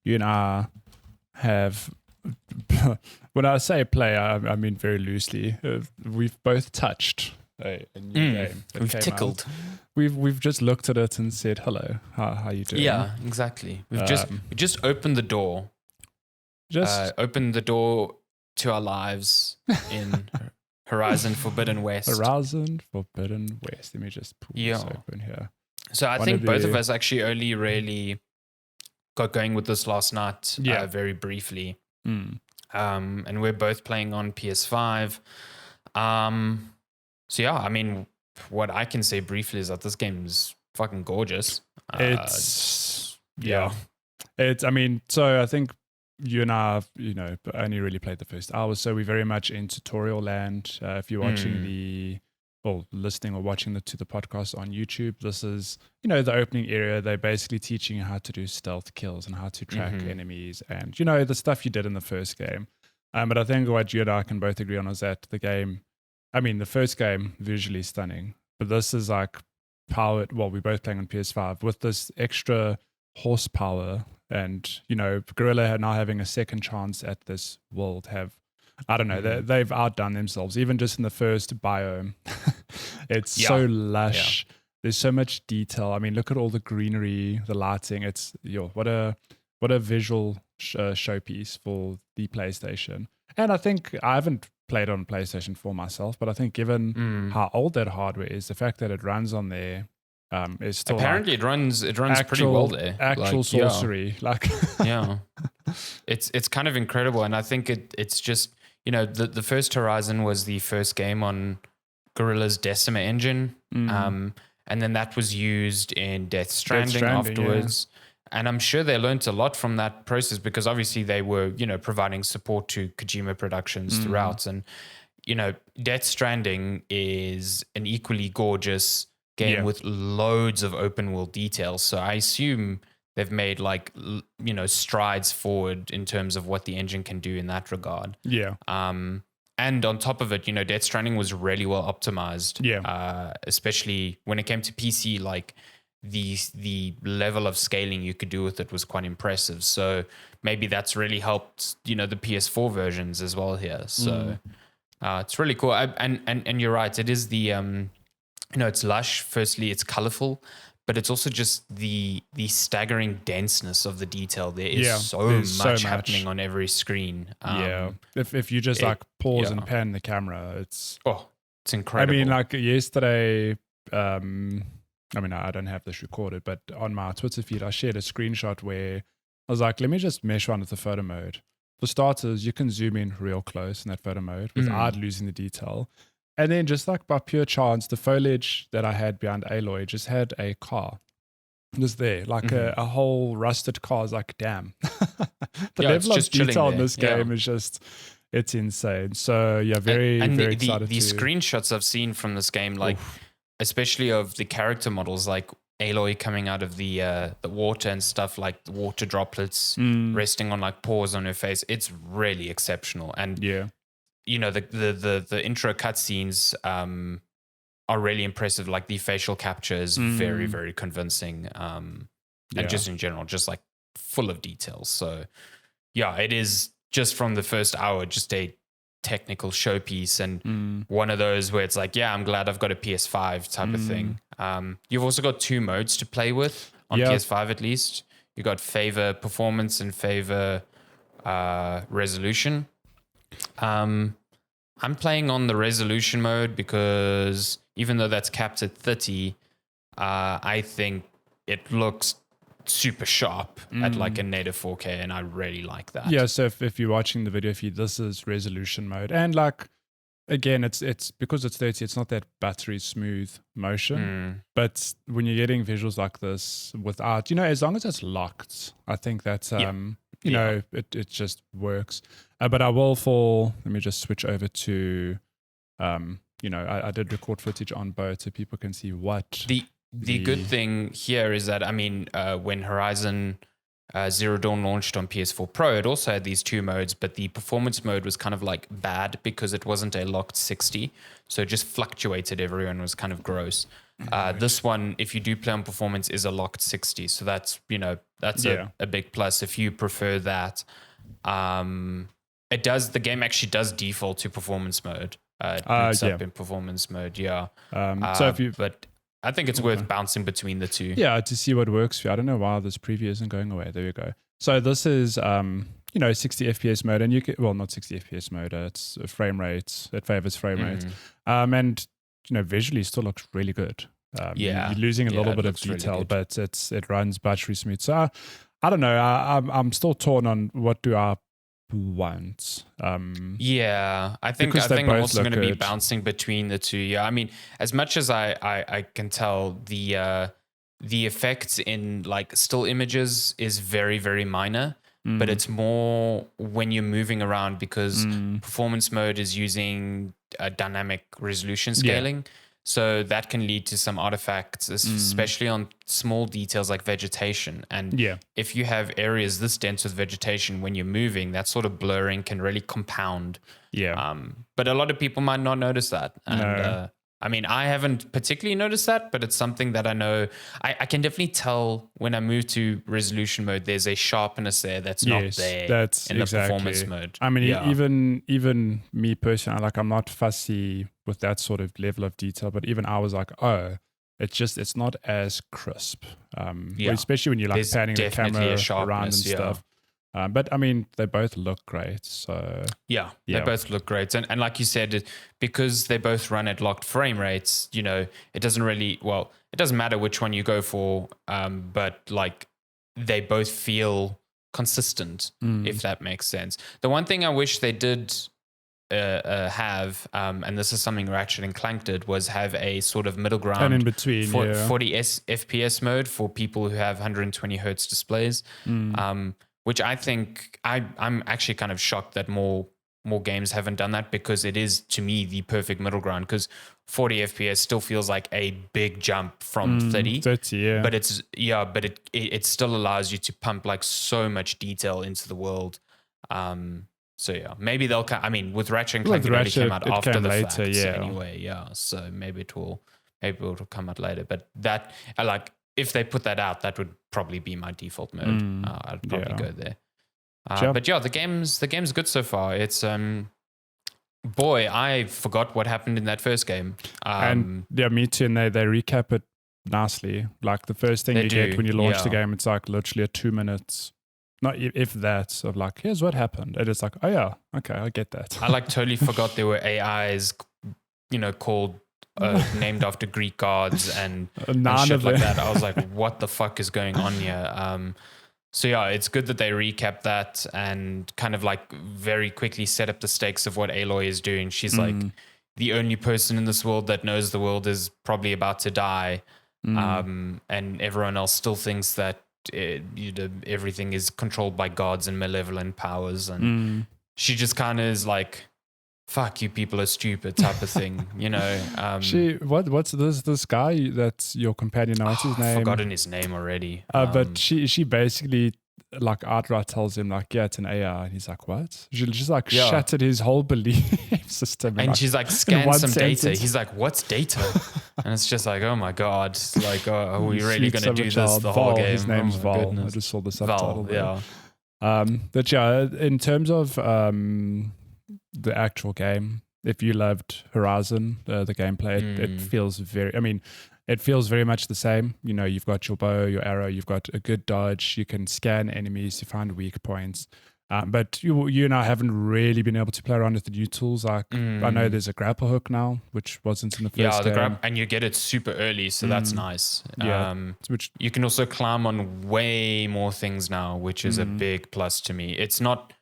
you and I have, when I say play, I mean very loosely. We've both touched a new game. We've tickled. We've just looked at it and said, hello, how you doing? Yeah, exactly. We just opened the door. Opened the door to our lives in Horizon Forbidden West. Horizon Forbidden West. Let me just pull this open here. So I think both of us actually only really got going with this last night, very briefly. And we're both playing on PS5. So yeah, I mean, what I can say briefly is that this game is fucking gorgeous. It's I mean, so I think you and I, only really played the first hour, so we're very much in tutorial land. If you're watching listening or watching the podcast on YouTube, this is, the opening area. They're basically teaching you how to do stealth kills and how to track enemies and, the stuff you did in the first game. But I think what you and I can both agree on is that the first game, visually stunning, but this is like powered, we're both playing on PS5 with this extra horsepower and, Guerrilla now having a second chance at this world they've outdone themselves, even just in the first biome. It's so lush. Yeah. There's so much detail. I mean, look at all the greenery, the lighting. It's what a visual showpiece for the PlayStation. And I think I haven't played on PlayStation 4 myself, but I think given how old that hardware is, the fact that it runs on there is still apparently it runs pretty well there. Actual sorcery, it's kind of incredible, and I think it's just the first Horizon was the first game on Guerrilla's Decima engine, and then that was used in Death Stranding afterwards. Yeah. And I'm sure they learned a lot from that process because obviously they were, providing support to Kojima Productions throughout. And, Death Stranding is an equally gorgeous game with loads of open world details. So I assume they've made strides forward in terms of what the engine can do in that regard. Yeah. And on top of it, Death Stranding was really well optimized. Yeah. Especially when it came to PC, the level of scaling you could do with it was quite impressive. So maybe that's really helped, the PS4 versions as well here. So it's really cool. And you're right. It is the, it's lush. Firstly, it's colorful, but it's also just the staggering denseness of the detail. There is so much happening on every screen. If you just pause and pan the camera, it's incredible. I mean, yesterday, I don't have this recorded, but on my Twitter feed, I shared a screenshot where I was like, let me just mess around with the photo mode. For starters, you can zoom in real close in that photo mode without losing the detail. And then just by pure chance, the foliage that I had behind Aloy just had a car. It was there, a whole rusted car. I was like, damn. The level of detail in this game is just, it's insane. So very excited. The screenshots I've seen from this game, especially of the character models, like Aloy coming out of the water and stuff, like the water droplets resting on paws on her face. It's really exceptional. And the intro cutscenes are really impressive. Like the facial capture is very, very convincing. And just in general, just full of details. So it is just from the first hour, just a technical showpiece and one of those where it's I'm glad I've got a PS5 type of thing. You've also got two modes to play with on PS5 at least. You got favor performance and favor resolution. I'm playing on the resolution mode because even though that's capped at 30, I think it looks super sharp at a native 4K, and I really like that. Yeah, so if you're watching the video feed, this is resolution mode. And again, it's because it's 30, it's not that buttery smooth motion. But when you're getting visuals like this without, as long as it's locked, I think that's it just works. But I will let me just switch over to I did record footage on both so people can see what the good thing here is that, when Horizon Zero Dawn launched on PS4 Pro, it also had these two modes, but the performance mode was kind of bad because it wasn't a locked 60. So it just fluctuated everywhere and was kind of gross. This one, if you do play on performance, is a locked 60. So that's, that's a big plus if you prefer that. The game actually does default to performance mode. It boots up in performance mode, yeah. But I think it's worth bouncing between the two. Yeah, to see what works for you. I don't know why this preview isn't going away. There we go. So this is 60 FPS mode, and you can, well, not 60 FPS mode. It's frame rates. It favors frame rates, and visually still looks really good. You're losing a little bit of detail, really, but it runs buttery smooth. So I don't know. I'm still torn on what do I want. I think I'm also going to be bouncing between the two. Yeah, I mean, as much as I can tell, the effects in like still images is very, very minor. But it's more when you're moving around, because performance mode is using dynamic resolution scaling. So that can lead to some artifacts, especially on small details like vegetation. And if you have areas this dense with vegetation, when you're moving, that sort of blurring can really compound. But a lot of people might not notice that. And I mean, I haven't particularly noticed that, but it's something that I know. I can definitely tell when I move to resolution mode, there's a sharpness there that's not there in the performance mode. I mean, even me personally, like, I'm not fussy with that sort of level of detail, but even I was like, it's not as crisp. Especially when you're like panning the camera around and stuff. But I mean, they both look great. So they both look great. And like you said, because they both run at locked frame rates, it doesn't matter which one you go for. But like they both feel consistent, if that makes sense. The one thing I wish they did have, and this is something Ratchet and Clank did, was have a sort of middle ground and in between 40 FPS mode for people who have 120 hertz displays. Which I think I'm actually kind of shocked that more games haven't done that, because it is, to me, the perfect middle ground, because 40 FPS still feels like a big jump from 30. But it still allows you to pump like so much detail into the world. Maybe they'll with Ratchet and Clank, it only came out after the fact anyway. So maybe it will come out later. But that if they put that out, that would probably be my default mode. I'd probably go there. But the game's good so far. It's I forgot what happened in that first game. Me too. And they recap it nicely. Like the first thing you get when you launch the game, it's like literally a 2 minutes, not if that, of like, here's what happened. And it's like, oh yeah, okay, I get that. I totally forgot there were AIs, called named after Greek gods and shit like that. I was like, what the fuck is going on here? It's good that they recap that and kind of like very quickly set up the stakes of what Aloy is doing. She's like the only person in this world that knows the world is probably about to die. And everyone else still thinks that everything is controlled by gods and malevolent powers. And she just kind of is like, fuck, you people are stupid type of thing, what's this guy that's your companion now? What's his name? I've forgotten his name already. But she basically like outright tells him like, it's an AI, and he's like, what? She just like shattered his whole belief system. And she's like, scan some data. He's like, what's data? And it's just like, oh my god, like, are we really going to do this the whole game? His name's Val. Goodness. I just saw the subtitle. Val, But in terms of the actual game, if you loved Horizon, the gameplay, it feels it feels very much the same. You've got your bow, your arrow, you've got a good dodge, you can scan enemies to find weak points. But you and I haven't really been able to play around with the new tools. Like I know there's a grapple hook now, which wasn't in the first game. And you get it super early, so that's nice. Which you can also climb on way more things now, which is a big plus to me. It's not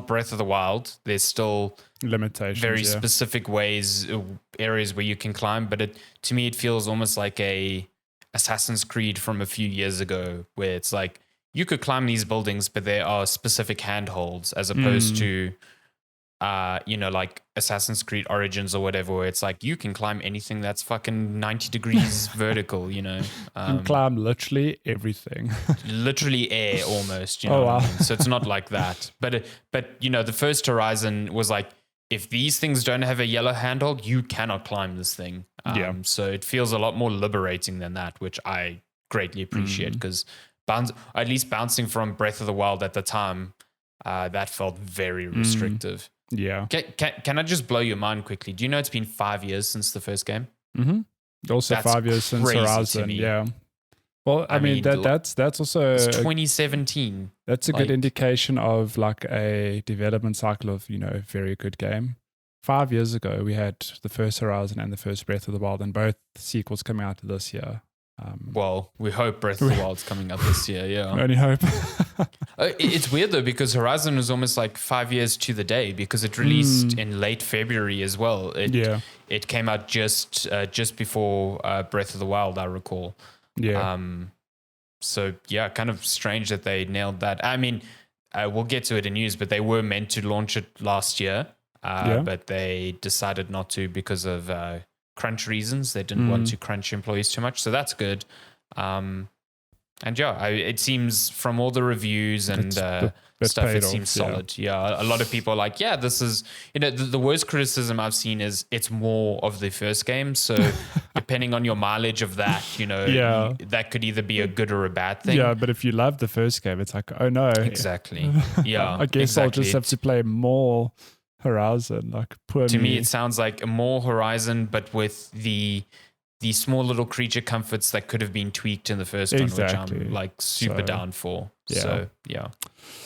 Breath of the Wild. There's still limitations, very specific areas where you can climb, but to me it feels almost like a Assassin's Creed from a few years ago, where it's like you could climb these buildings, but there are specific handholds, as opposed to like Assassin's Creed Origins or whatever, where it's like you can climb anything that's fucking 90 degrees vertical, you can climb literally everything. Literally air almost, wow. So it's not like that. But the first Horizon was like, if these things don't have a yellow handle, you cannot climb this thing. So it feels a lot more liberating than that, which I greatly appreciate, because at least bouncing from Breath of the Wild at the time, that felt very restrictive. Yeah. Can I just blow your mind quickly? Do you know it's been 5 years since the first game? Also That's 5 years since crazy to Horizon. me. Yeah. Well, I mean that's also It's 2017. That's a good indication of like a development cycle of, very good game. 5 years ago, we had the first Horizon and the first Breath of the Wild, and both sequels coming out this year. Well, we hope Breath of the Wild's coming up this year. Yeah, only hope. It's weird though, because Horizon was almost like 5 years to the day, because it released in late February as well. It came out just before Breath of the Wild, I recall. Yeah. So yeah, kind of strange that they nailed that. I mean, we'll get to it in news, but they were meant to launch it last year, but they decided not to because of crunch reasons. They didn't want to crunch employees too much, so that's good. And yeah, it seems from all the reviews and stuff, it seems solid. Yeah, a lot of people are like, yeah, this is, the worst criticism I've seen is it's more of the first game. So depending on your mileage of that, that could either be a good or a bad thing. Yeah, but if you love the first game, it's like, oh no. Exactly. Yeah. I guess I'll just have to play more Horizon. Like, poor to me, it sounds like a more Horizon, but with the small little creature comforts that could have been tweaked in the first one, which I'm like super down for. Yeah. So yeah,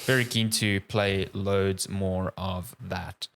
very keen to play loads more of that.